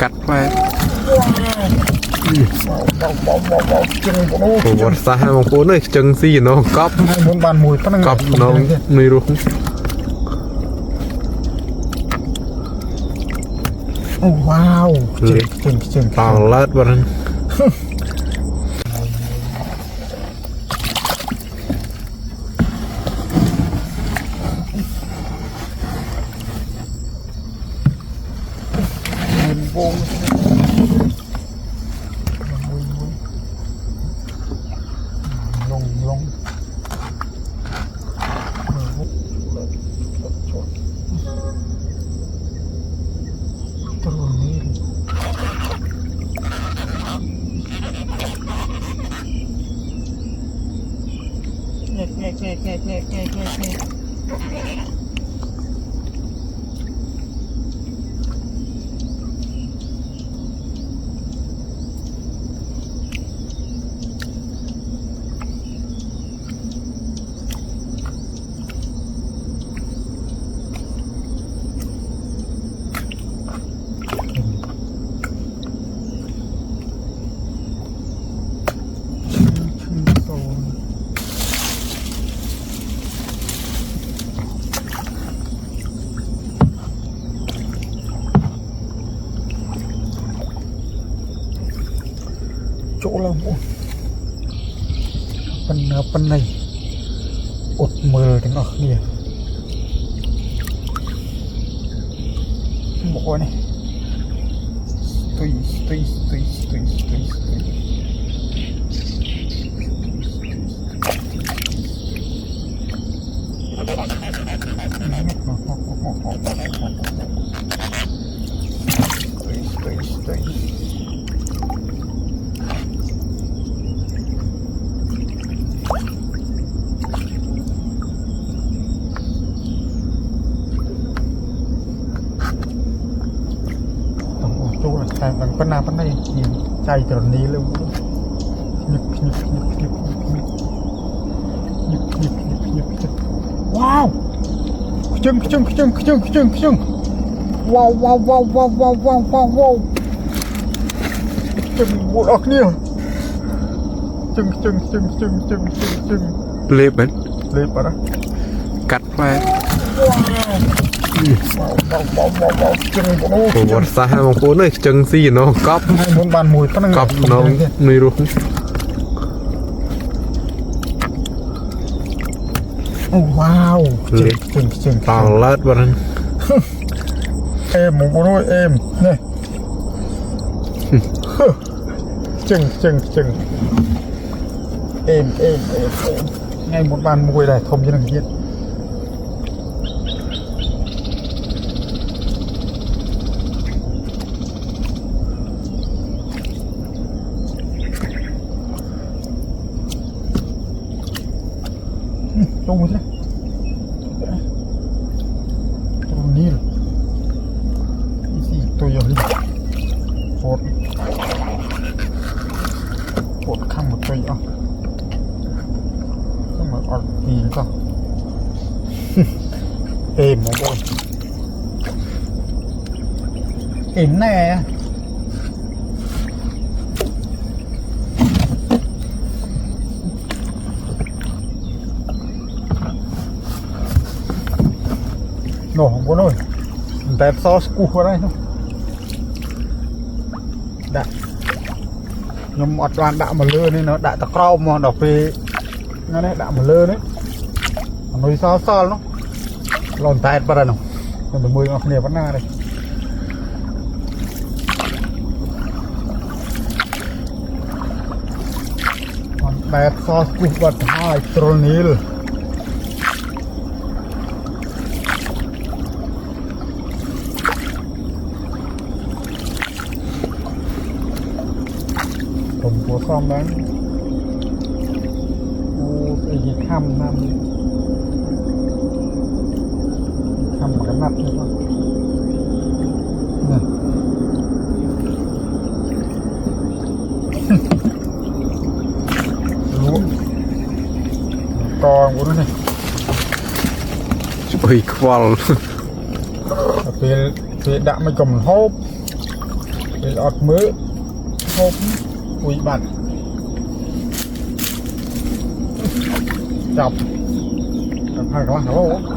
กัดไปบทสาบางคนเนี่ยจังซี่น้องก๊อปก๊อปน้องไม่รู้ว้าวเจ๋งต่างเลิศวันนั้นวงลงตัวนี้แง่chỗ là bộ phần này ột mờ cái nọ kìa bộ này tùy phần nào phần này chạy trở ní luôn nhịp wow chưng wow chưng bộ đọc nhiều chưngเล็บมัน lên vào đó กัดไปบทสาบางคนเนี่ยจังซี่น้องก๊อปก๊อปน้องไม่รู้ว้าวเจ๋ง ต่างเลิศวันนั้นหมูปุ้ยเนี่ยเจ๋งไงหมดบ้านมวยได้ทมยังเงี้ยตรงนี้เลยตัวใหญ่ปวดข้างหมดเลยข้างหมดออกดีก็หมอบอลแน่โน่บนโน่แต่ซอสกูอะไรเนาะđã nhưng một đoàn đã mà lơ nên nó đã tắc rau mà đọc về nó đấy đã mà lơ đấy nuôi sao nó lòn tay bắt đầu còn mười ngọc nè bắt na đây đẹp sauce cục vật hai tronil của con đấy cái gì khăm mà cái mặt này con nè lúa con của nó này ôi qual về đã mới cầm hốp เป็นอดมือหกปุ๋ยบัตรจับพายกลางฮัลโหล